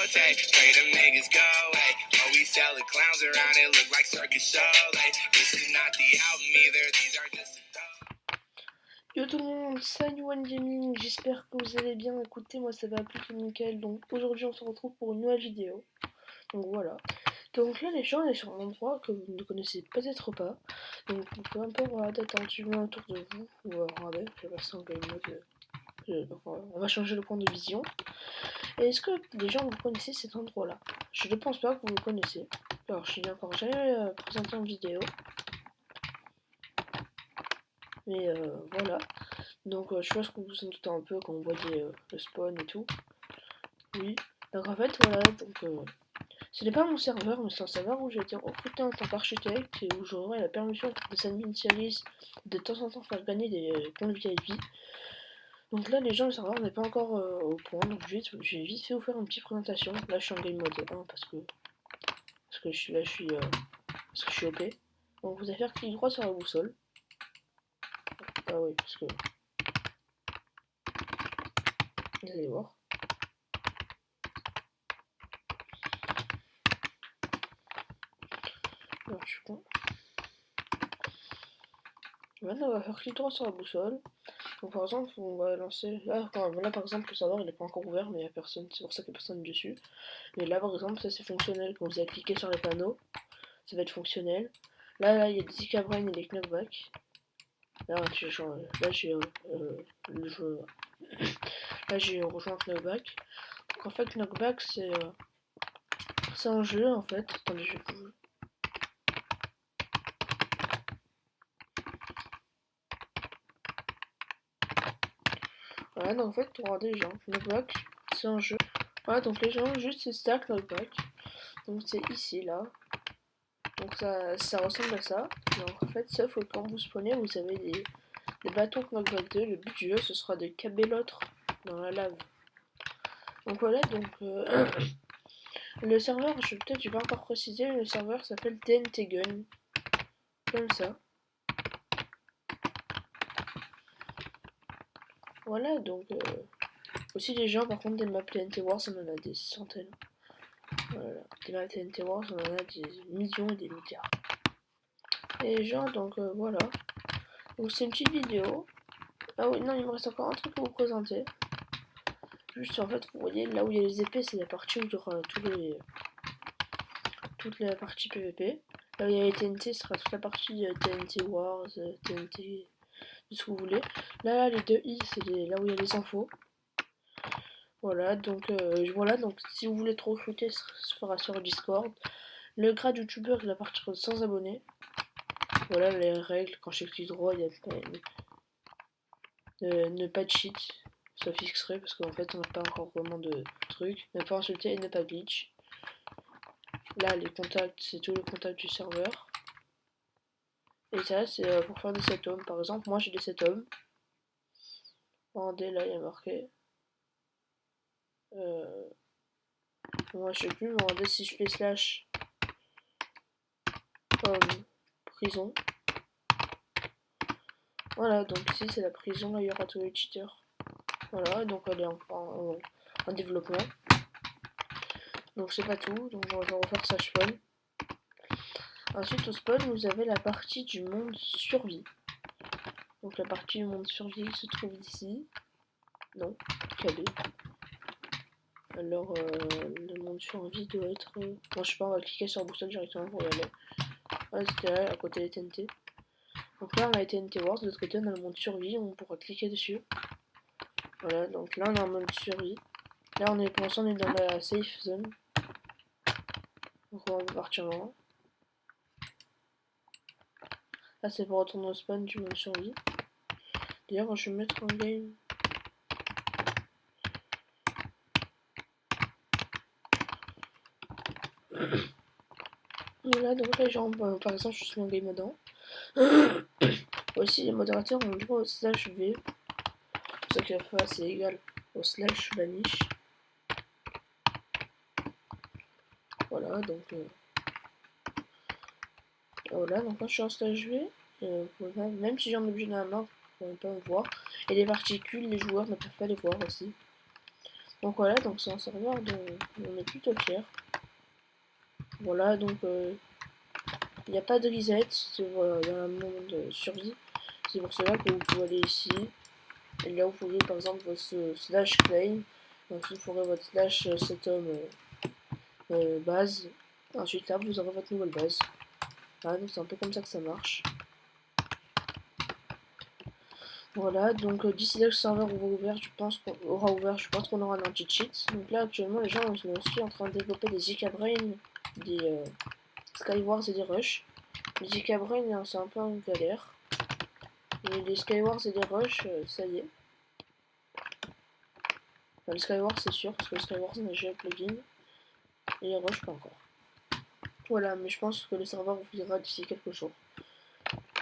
rotate. Pray them niggas go away. Oh, we sell the clowns around it, look like circus show. Like, this is not the album either, these are just Yo tout le monde, salut One Gaming, j'espère que vous allez bien. Écoutez, moi ça va plutôt nickel. Donc aujourd'hui on se retrouve pour une nouvelle vidéo. Donc voilà. Donc là les gens, on est sur un endroit que vous ne connaissez peut-être pas. Donc vous pouvez un peu regarder attentivement autour de vous. Ou regarder, je vais passer en game mode. Donc, on va changer le point de vision. Et est-ce que les gens vous connaissez cet endroit là? Je ne pense pas que vous le connaissez. Alors je l'ai encore jamais présenté en vidéo. Mais voilà. Donc je pense que vous vous en doutez un peu quand on voit le spawn et tout. Oui. Donc en fait voilà, donc ce n'est pas mon serveur, mais c'est un serveur où j'ai été recruté en tant qu'architecte et où j'aurai la permission de Sanmin Series de temps en temps faire gagner des comptes VIP. Donc là les gens le serveur n'est pas encore au point, donc j'ai vite fait vous faire une petite présentation. Là je suis en game mode 1 parce que je suis là, parce que je suis OP. Donc vous allez faire clic droit sur la boussole. Ah oui, parce que vous allez voir. Alors, je suis con. Maintenant, on va faire clic droit sur la boussole. Donc, par exemple, on va lancer. Là, par exemple, le serveur il n'est pas encore ouvert, mais il n'y a personne. C'est pour ça qu'il n'y a personne dessus. Mais là, par exemple, ça c'est fonctionnel. Quand vous allez cliquer sur les panneaux, ça va être fonctionnel. Là, il y a des Icabrain et des Knockback. Là, le jeu. Là, j'ai rejoint Knockback. Donc, en fait, Knockback, c'est un jeu en fait. Attendez, je vais vous. Voilà, donc en fait, regardez les gens. Knockback, c'est un jeu. Voilà, donc les gens, juste c'est stack Knockback. Donc c'est ici, là. Donc ça ressemble à ça. Donc en fait, sauf que quand vous spawnez, vous avez des bâtons Knockback 2. Le but du jeu, ce sera de caber l'autre dans la lave. Donc voilà, donc le serveur, peut-être je vais pas encore préciser, le serveur s'appelle TNT Gun. Comme ça. Voilà, donc aussi les gens, par contre, des maps TNT Wars, on en a des centaines. Voilà, des maps TNT Wars, on en a des millions et des milliards. Et les gens, donc voilà. Donc c'est une petite vidéo. Ah oui, non, il me reste encore un truc à vous présenter. Juste en fait, vous voyez, là où il y a les épées, c'est la partie où il y aura toute la partie PVP. Là où il y a les TNT, ce sera toute la partie TNT Wars, TNT, tout ce que vous voulez. Là, les deux I, c'est là où il y a les infos. Voilà, donc si vous voulez trop recruter, ça se fera sur Discord. Le grade youtubeur, il va partir de 100 abonnés. Voilà les règles, quand je clique droit, il y a ne pas de cheat, sauf X-ray, parce qu'en fait on n'a pas encore vraiment de trucs. Ne pas insulter et ne pas glitch. Là, les contacts, c'est tous les contacts du serveur. Et ça, c'est pour faire des set-hommes. Par exemple, moi j'ai des set-hommes. Regardez, là, il y a marqué. Moi, je sais plus, mais regardez si je fais slash homme prison. Voilà, donc ici c'est la prison, là il y aura tous les cheaters. Voilà, donc elle est en développement. Donc c'est pas tout, donc on va refaire sa spawn. Ensuite au spawn vous avez la partie du monde survie. Donc la partie du monde survie se trouve ici. Non, KB. Alors le monde survie doit être. Bon, je sais pas, on va cliquer sur la boussole directement pour y aller. Ouais, c'était là, à côté des TNT. Donc là on a les TNT Wars, de l'autre côté on a le monde survie, on pourra cliquer dessus. Voilà, donc là on a un mode survie. Là on est pour l'instant on est dans la safe zone. Donc on va partir là. Là c'est pour retourner au spawn du mode survie. D'ailleurs je vais mettre en game. Voilà, donc les gens, par exemple je suis en game mode 1. Aussi les modérateurs ont le droit au slash V. Pour ça que la fois c'est égal au slash vanish. Voilà, donc voilà, donc quand je suis en slash V, même si j'ai un objet dans la main, vous pouvez pas me voir. Et les particules, les joueurs ne peuvent pas les voir aussi. Donc voilà, donc c'est un serveur dont on est plutôt fier. Voilà, donc il n'y a pas de reset dans le monde survie. C'est pour cela que vous pouvez aller ici. Et là, vous ferez par exemple votre slash claim. Donc, vous ferez votre slash setom base. Ensuite, là, vous aurez votre nouvelle base. Voilà, donc c'est un peu comme ça que ça marche. Voilà, donc d'ici là, le serveur aura ouvert, je pense qu'on aura un anti-cheat. Donc là, actuellement, les gens sont aussi en train de développer des Zcabrain, des Skywars et des Rush. Les Zcabrain, hein, c'est un peu en galère. Mais les Skywars et les Rush, ça y est. Enfin, les Skywars, c'est sûr, parce que les Skywars, on a déjà le plugin. Et les Rush, pas encore. Voilà, mais je pense que le serveur ouvrira d'ici quelques jours.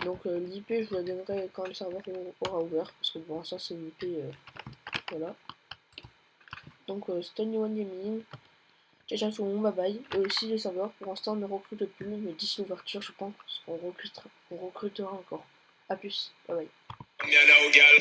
Donc l'IP, je vous la donnerai quand le serveur aura ouvert, parce que pour l'instant, c'est une IP, voilà. Donc c'était New One Gaming. Ciao ciao tout le monde, bye bye. Et aussi les serveurs, pour l'instant, ne recrute plus, mais d'ici l'ouverture, je pense qu'on recrutera encore. A plus, bye bye. You know, girl.